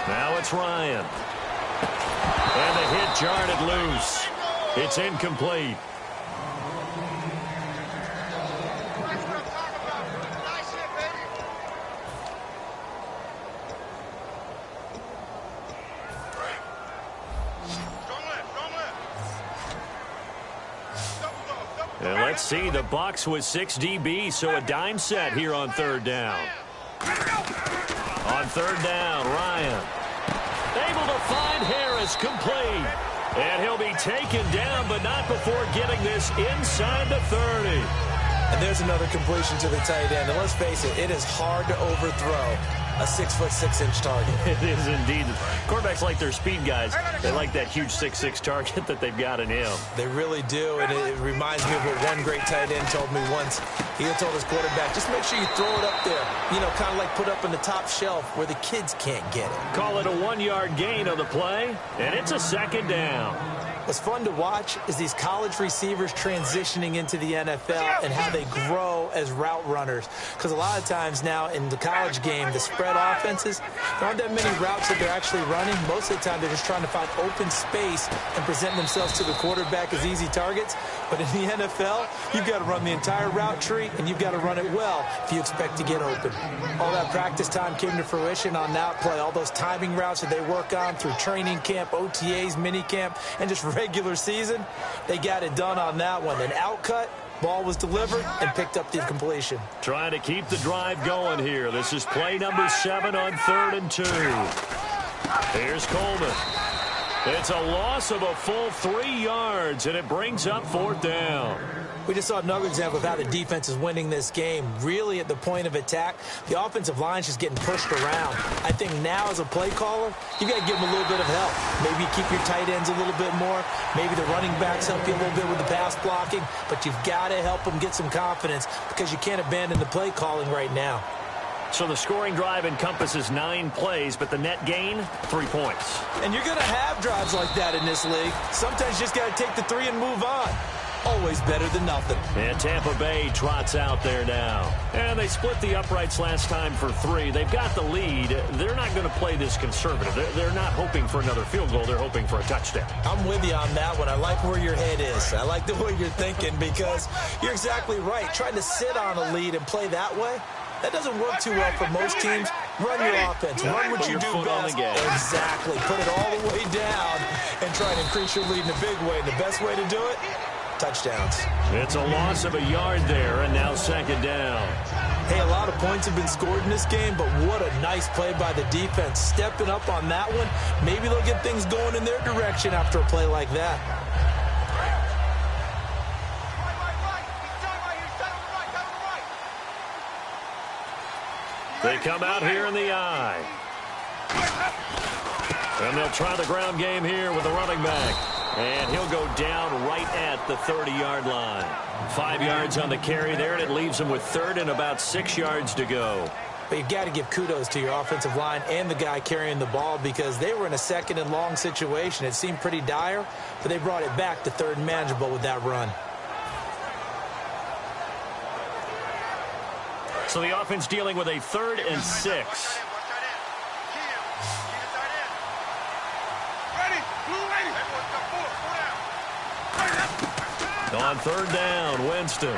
[SPEAKER 3] Now it's Ryan. And the hit jarred it loose. It's incomplete. And let's see, the Bucs with 6 DBs, so a dime set here on 3rd down. On 3rd down, Ryan. Able to find Harris, complete. And he'll be taken down, but not before getting this inside the 30.
[SPEAKER 4] And there's another completion to the tight end. And let's face it, it is hard to overthrow a 6'6" target.
[SPEAKER 3] It is indeed. Quarterbacks like their speed guys. They like that huge 6'6" target that they've got in him.
[SPEAKER 4] They really do, and it reminds me of what one great tight end told me once. He had told his quarterback, just make sure you throw it up there. You know, kind of like put up in the top shelf where the kids can't get it.
[SPEAKER 3] Call it a 1-yard gain on the play, and it's a 2nd down.
[SPEAKER 4] What's fun to watch is these college receivers transitioning into the NFL and how they grow as route runners. Because a lot of times now in the college game, the spread offenses, there aren't that many routes that they're actually running. Most of the time, they're just trying to find open space and present themselves to the quarterback as easy targets. But in the NFL, you've got to run the entire route tree, and you've got to run it well if you expect to get open. All that practice time came to fruition on that play. All those timing routes that they work on through training camp, OTAs, mini camp, and just regular season, they got it done on that one. An outcut, ball was delivered, and picked up the completion.
[SPEAKER 3] Trying to keep the drive going here. This is play number 7 on 3rd and 2. Here's Coleman. It's a loss of a full 3 yards, and it brings up 4th down.
[SPEAKER 4] We just saw another example of how the defense is winning this game. Really at the point of attack, the offensive line is just getting pushed around. I think now as a play caller, you got to give them a little bit of help. Maybe keep your tight ends a little bit more. Maybe the running backs help you a little bit with the pass blocking. But you've got to help them get some confidence because you can't abandon the play calling right now.
[SPEAKER 3] So the scoring drive encompasses 9 plays, but the net gain, 3 points.
[SPEAKER 4] And you're going to have drives like that in this league. Sometimes you just got to take the 3 and move on. Always better than nothing.
[SPEAKER 3] And Tampa Bay trots out there now. And they split the uprights last time for 3. They've got the lead. They're not going to play this conservative. They're not hoping for another field goal. They're hoping for a touchdown.
[SPEAKER 4] I'm with you on that one. I like where your head is. I like the way you're thinking because you're exactly right. Trying to sit on a lead and play that way, that doesn't work too well for most teams. Run your offense. Run what you do best. Exactly. Put it all the way down and try to increase your lead in a big way. And the best way to do it, touchdowns.
[SPEAKER 3] It's a loss of a yard there, and now 2nd down.
[SPEAKER 4] Hey, a lot of points have been scored in this game, but what a nice play by the defense. Stepping up on that one. Maybe they'll get things going in their direction after a play like that.
[SPEAKER 3] They come out here in the eye. And they'll try the ground game here with the running back. And he'll go down right at the 30-yard line. 5 yards on the carry there, and it leaves him with 3rd and about 6 yards to go.
[SPEAKER 4] But you've got to give kudos to your offensive line and the guy carrying the ball because they were in a 2nd and long situation. It seemed pretty dire, but they brought it back to 3rd and manageable with that run.
[SPEAKER 3] So the offense dealing with a 3rd and 6. On 3rd down, Winston.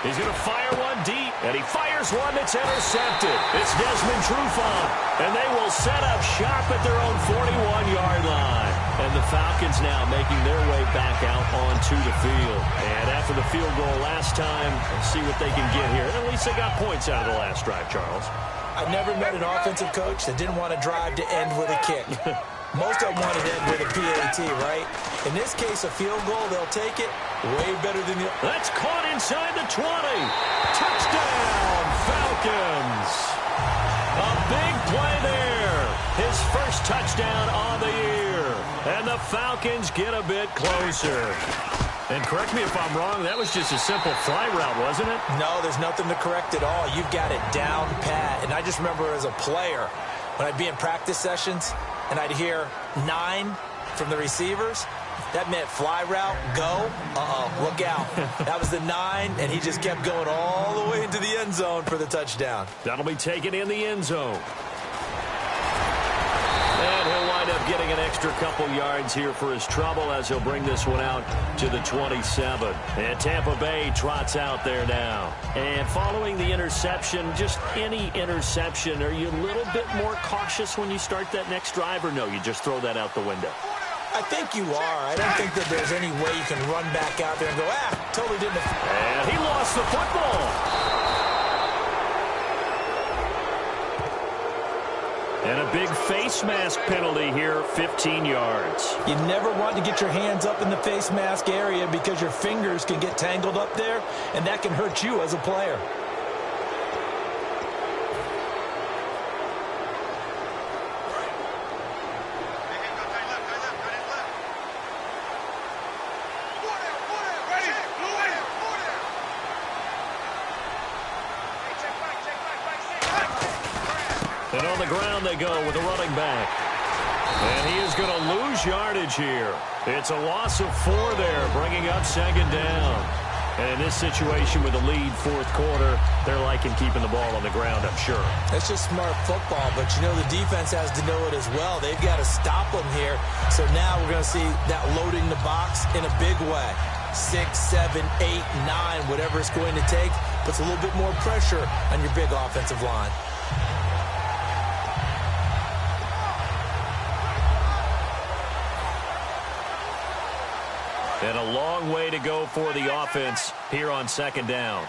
[SPEAKER 3] He's going to fire one deep, and he fires one that's intercepted. It's Desmond Trufant, and they will set up shop at their own 41-yard line. And the Falcons now making their way back out onto the field. And after the field goal last time, let's see what they can get here. At least they got points out of the last drive, Charles.
[SPEAKER 4] I've never met an offensive coach that didn't want to drive to end with a kick. Most of them wanted to end with a PAT, right? In this case, a field goal, they'll take it. Way better than the...
[SPEAKER 3] That's caught inside the 20. Touchdown, Falcons. A big play there. His first touchdown on the year. And the Falcons get a bit closer. And correct me if I'm wrong, that was just a simple fly route, wasn't it?
[SPEAKER 4] No, there's nothing to correct at all. You've got it down pat. And I just remember as a player, when I'd be in practice sessions, and I'd hear 9 from the receivers, that meant fly route, go, look out. That was the 9, and he just kept going all the way into the end zone for the touchdown.
[SPEAKER 3] That'll be taken in the end zone. And he'll wind up getting an extra couple yards here for his trouble as he'll bring this one out to the 27. And Tampa Bay trots out there now. And following the interception, just any interception, are you a little bit more cautious when you start that next drive, or no, you just throw that out the window?
[SPEAKER 4] I think you are. I don't think that there's any way you can run back out there and go, totally didn't.
[SPEAKER 3] And he lost the football. And a big face mask penalty here, 15 yards.
[SPEAKER 4] You never want to get your hands up in the face mask area because your fingers can get tangled up there, and that can hurt you as a player.
[SPEAKER 3] And on the ground they go with the running back. And he is going to lose yardage here. It's a loss of 4 there, bringing up 2nd down. And in this situation with the lead 4th quarter, they're liking keeping the ball on the ground, I'm sure.
[SPEAKER 4] That's just smart football, but you know the defense has to know it as well. They've got to stop them here. So now we're going to see that loading the box in a big way. 6, 7, 8, 9, whatever it's going to take, puts a little bit more pressure on your big offensive line.
[SPEAKER 3] And a long way to go for the offense here on 2nd down.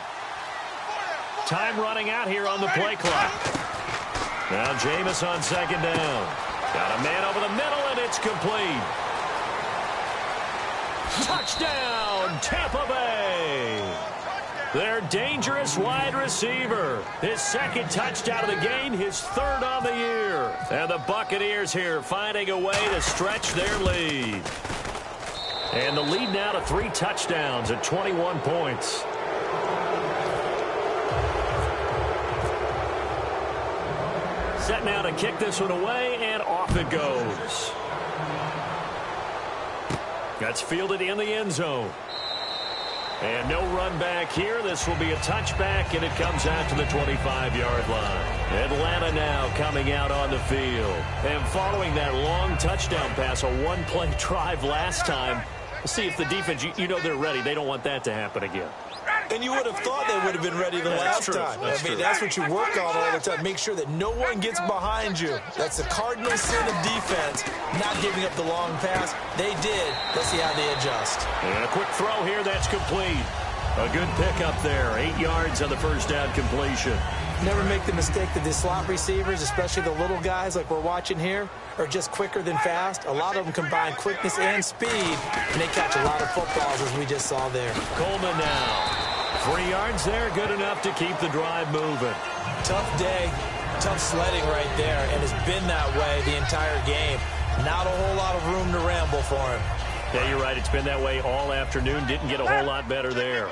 [SPEAKER 3] Time running out here on the play clock. Now Jameis on 2nd down. Got a man over the middle, and it's complete. Touchdown, Tampa Bay. Their dangerous wide receiver. His second touchdown of the game, his third on the year. And the Buccaneers here finding a way to stretch their lead. And the lead now to 3 touchdowns at 21 points. Set now to kick this one away, and off it goes. That's fielded in the end zone. And no run back here. This will be a touchback, and it comes out to the 25-yard line. Atlanta now coming out on the field. And following that long touchdown pass, a one-play drive last time, let's see if the defense, you know they're ready. They don't want that to happen again.
[SPEAKER 4] And you would have thought they would have been ready the last time. That's what you work on all the time. Make sure that no one gets behind you. That's the cardinal sin of defense, not giving up the long pass. They did. Let's see how they adjust.
[SPEAKER 3] And a quick throw here. That's complete. A good pickup there. 8 yards on the first down completion.
[SPEAKER 4] Never make the mistake that the slot receivers, especially the little guys like we're watching here, are just quicker than fast. A lot of them combine quickness and speed, and they catch a lot of footballs, as we just saw there.
[SPEAKER 3] Coleman now. 3 yards there, good enough to keep the drive moving.
[SPEAKER 4] Tough day, tough sledding right there, and it's been that way the entire game. Not a whole lot of room to ramble for him.
[SPEAKER 3] Yeah, you're right. It's been that way all afternoon. Didn't get a whole lot better there.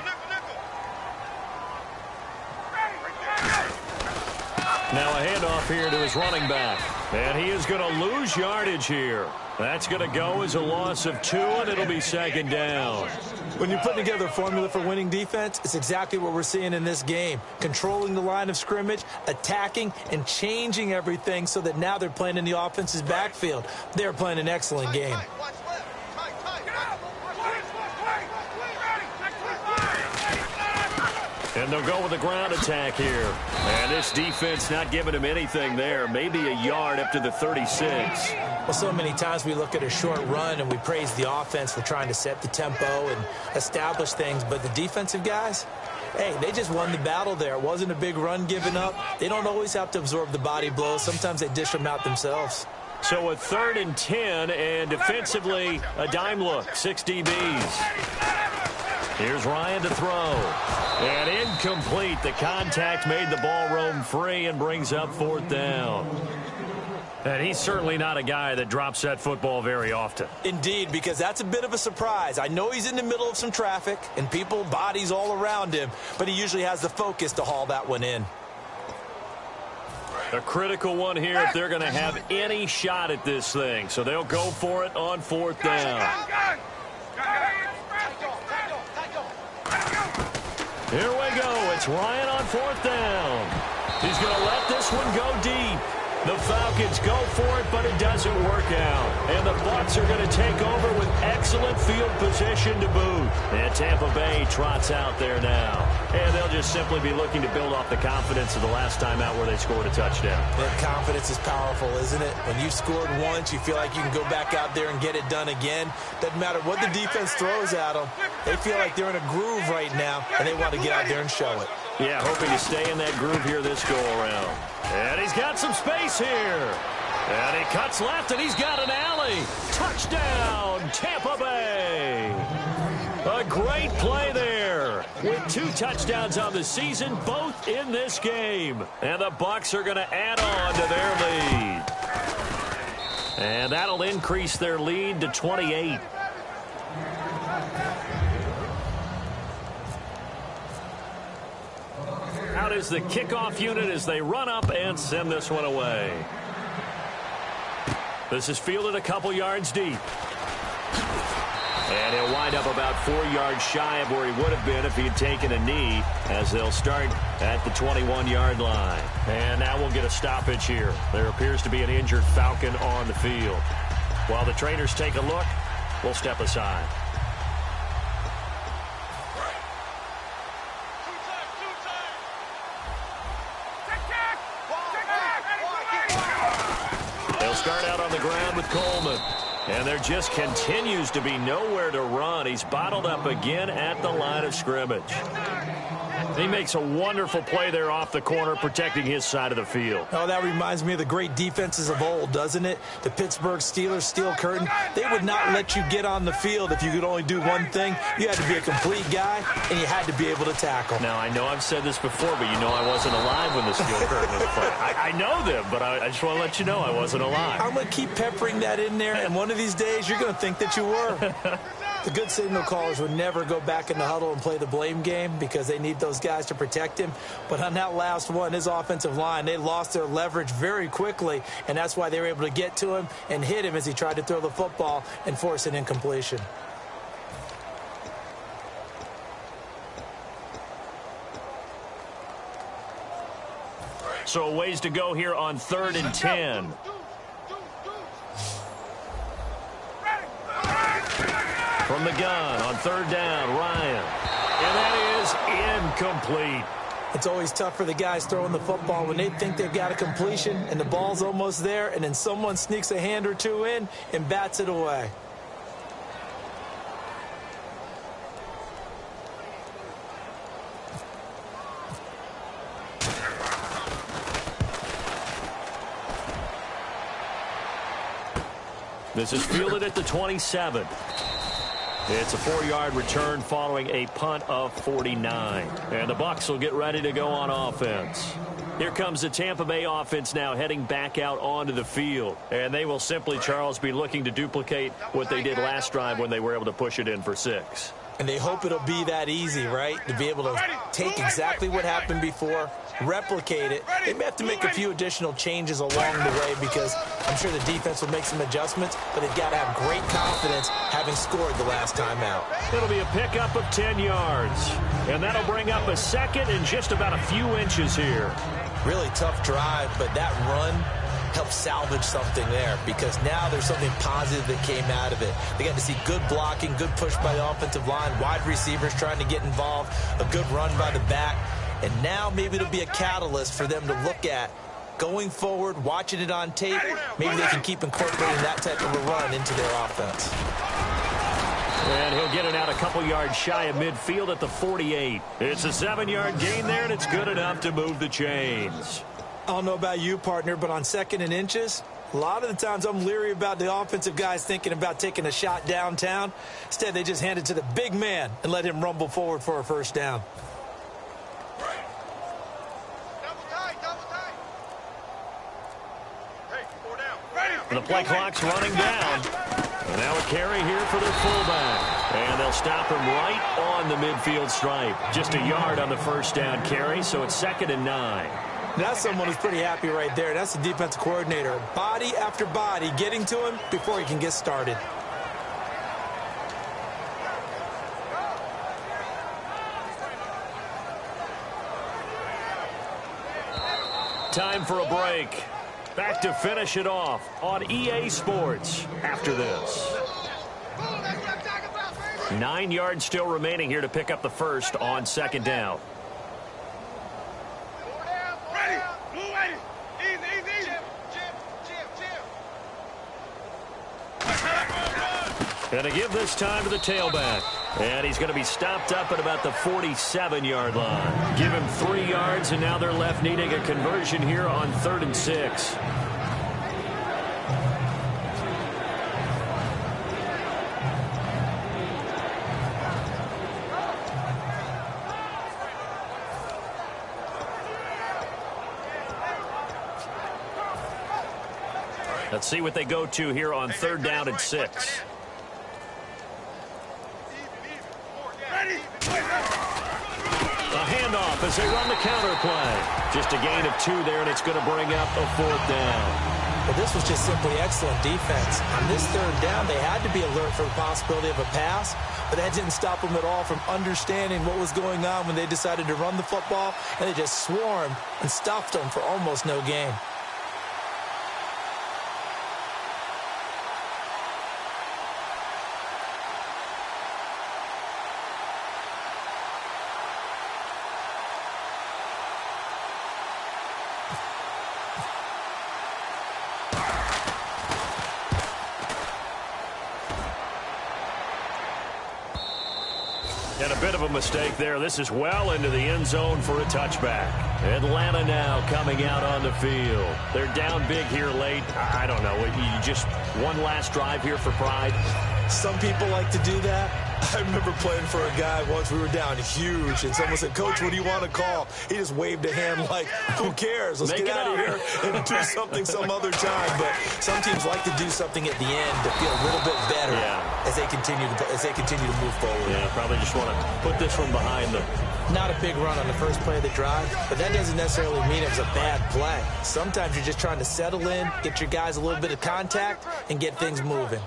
[SPEAKER 3] Now a handoff here to his running back. And he is going to lose yardage here. That's going to go as a loss of 2, and it'll be second down.
[SPEAKER 4] When you're putting together a formula for winning defense, it's exactly what we're seeing in this game. Controlling the line of scrimmage, attacking, and changing everything so that now they're playing in the offense's backfield. They're playing an excellent game.
[SPEAKER 3] And they'll go with a ground attack here. And this defense not giving him anything there. Maybe a yard up to the 36.
[SPEAKER 4] Well, so many times we look at a short run and we praise the offense for trying to set the tempo and establish things. But the defensive guys, hey, they just won the battle there. It wasn't a big run given up. They don't always have to absorb the body blows. Sometimes they dish them out themselves.
[SPEAKER 3] So a 3rd and 10, and defensively a dime look. 6 DBs. Here's Ryan to throw. And incomplete. The contact made the ball roam free and brings up 4th down. And he's certainly not a guy that drops that football very often.
[SPEAKER 4] Indeed, because that's a bit of a surprise. I know he's in the middle of some traffic and people, bodies all around him, but he usually has the focus to haul that one in.
[SPEAKER 3] A critical one here if they're going to have any shot at this thing. So they'll go for it on 4th down. Here we go. It's Ryan on 4th down. He's going to let this one go deep. The Falcons go for it, but it doesn't work out. And the Bucs are going to take over with excellent field position to boot. And Tampa Bay trots out there now. And they'll just simply be looking to build off the confidence of the last time out where they scored a touchdown.
[SPEAKER 4] That confidence is powerful, isn't it? When you've scored once, you feel like you can go back out there and get it done again. Doesn't matter what the defense throws at them. They feel like they're in a groove right now, and they want to get out there and show it.
[SPEAKER 3] Yeah, hoping to stay in that groove here this go-around. And he's got some space here. And he cuts left, and he's got an alley. Touchdown, Tampa Bay. A great play there. With 2 touchdowns on the season, both in this game. And the Bucs are going to add on to their lead. And that'll increase their lead to 28. Out is the kickoff unit as they run up and send this one away. This is fielded a couple yards deep. And he'll wind up about 4 yards shy of where he would have been if he had taken a knee, as they'll start at the 21-yard line. And now we'll get a stoppage here. There appears to be an injured Falcon on the field. While the trainers take a look, we'll step aside. They'll start out on the ground with Coleman. And there just continues to be nowhere to run. He's bottled up again at the line of scrimmage. He makes a wonderful play there off the corner, protecting his side of the field.
[SPEAKER 4] Oh, that reminds me of the great defenses of old, doesn't it? The Pittsburgh Steelers, Steel Curtain, they would not let you get on the field if you could only do one thing. You had to be a complete guy, and you had to be able to tackle.
[SPEAKER 3] Now, I know I've said this before, but you know I wasn't alive when the Steel Curtain was playing. I know them, but I just want to let you know I wasn't alive.
[SPEAKER 4] I'm going to keep peppering that in there, and one of these days you're going to think that you were. The good signal callers would never go back in the huddle and play the blame game because they need those guys to protect him. But on that last one, his offensive line, they lost their leverage very quickly, and that's why they were able to get to him and hit him as he tried to throw the football and force an incompletion.
[SPEAKER 3] So a ways to go here on 3rd and 10. From the gun on 3rd down, Ryan. And that is incomplete.
[SPEAKER 4] It's always tough for the guys throwing the football when they think they've got a completion and the ball's almost there, and then someone sneaks a hand or two in and bats it away.
[SPEAKER 3] This is fielded at the 27. It's a 4-yard return following a punt of 49. And the Bucs will get ready to go on offense. Here comes the Tampa Bay offense now heading back out onto the field. And they will simply, Charles, be looking to duplicate what they did last drive when they were able to push it in for 6.
[SPEAKER 4] And they hope it'll be that easy, right? To be able to take exactly what happened before, replicate it. They may have to make a few additional changes along the way because I'm sure the defense will make some adjustments, but they've got to have great confidence having scored the last time out.
[SPEAKER 3] It'll be a pickup of 10 yards. And that'll bring up a second and just about a few inches here.
[SPEAKER 4] Really tough drive, but that run help salvage something there because now there's something positive that came out of it. They got to see good blocking, good push by the offensive line, wide receivers trying to get involved, a good run by the back, and now maybe it'll be a catalyst for them to look at going forward, watching it on tape. Maybe they can keep incorporating that type of a run into their offense.
[SPEAKER 3] And he'll get it out a couple yards shy of midfield at the 48. It's a 7-yard gain there, and it's good enough to move the chains.
[SPEAKER 4] I don't know about you, partner, but on 2nd and inches, a lot of the times I'm leery about the offensive guys thinking about taking a shot downtown. Instead, they just hand it to the big man and let him rumble forward for a first down.
[SPEAKER 3] And the play clock's running down. And now a carry here for their fullback. And they'll stop him right on the midfield stripe. Just a yard on the first down carry, so it's 2nd and 9.
[SPEAKER 4] That's someone who's pretty happy right there. That's the defensive coordinator. Body after body getting to him before he can get started.
[SPEAKER 3] Time for a break. Back to finish it off on EA Sports after this. 9 yards still remaining here to pick up the first on 2nd down. And to give this time to the tailback. And he's going to be stopped up at about the 47-yard line. Give him 3 yards, and now they're left needing a conversion here on 3rd and 6. Let's see what they go to here on 3rd down and 6. A handoff as they run the counter play. Just a gain of 2 there, and it's going to bring up a 4th down.
[SPEAKER 4] Well, this was just simply excellent defense. On this 3rd down, they had to be alert for the possibility of a pass, but that didn't stop them at all from understanding what was going on when they decided to run the football, and they just swarmed and stuffed them for almost no gain.
[SPEAKER 3] And a bit of a mistake there. This is well into the end zone for a touchback. Atlanta now coming out on the field. They're down big here late. I don't know. You just one last drive here for pride?
[SPEAKER 4] Some people like to do that. I remember playing for a guy once. We were down huge, and someone said, "Coach, what do you want to call?" He just waved a hand like, who cares? Let's get out of here and do something some other time. But some teams like to do something at the end to feel a little bit better as they continue to move forward.
[SPEAKER 3] Yeah, probably just want to put this one behind them.
[SPEAKER 4] Not a big run on the first play of the drive, but that doesn't necessarily mean it was a bad play. Sometimes you're just trying to settle in, get your guys a little bit of contact, and get things moving.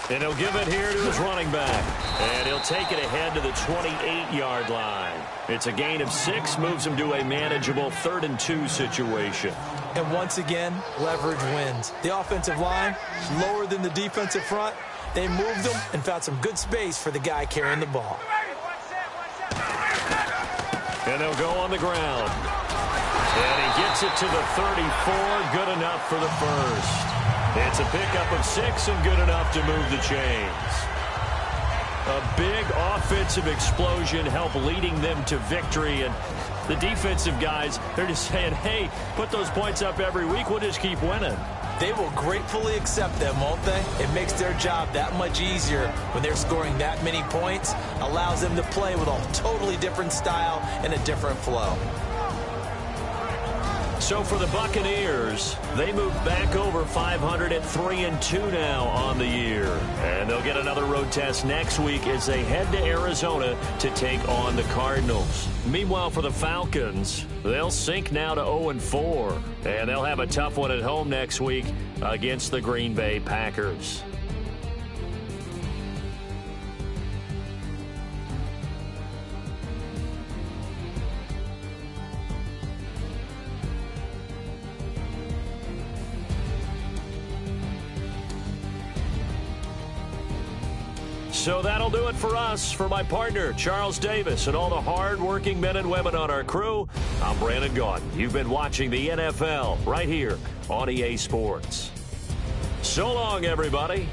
[SPEAKER 3] And he'll give it here to his running back. And he'll take it ahead to the 28-yard line. It's a gain of 6, moves him to a manageable 3rd and 2 situation.
[SPEAKER 4] And once again, leverage wins. The offensive line, lower than the defensive front. They moved them and found some good space for the guy carrying the ball.
[SPEAKER 3] And they'll go on the ground. And he gets it to the 34, good enough for the first. It's a pickup of 6 and good enough to move the chains. A big offensive explosion helped leading them to victory. And the defensive guys, they're just saying, hey, put those points up every week. We'll just keep winning.
[SPEAKER 4] They will gratefully accept them, won't they? It makes their job that much easier when they're scoring that many points. Allows them to play with a totally different style and a different flow.
[SPEAKER 3] So for the Buccaneers, they move back over 500 at 3-2 now on the year. And they'll get another road test next week as they head to Arizona to take on the Cardinals. Meanwhile, for the Falcons, they'll sink now to 0-4. And they'll have a tough one at home next week against the Green Bay Packers. So that'll do it for us. For my partner, Charles Davis, and all the hard-working men and women on our crew, I'm Brandon Gaudin. You've been watching the NFL right here on EA Sports. So long, everybody.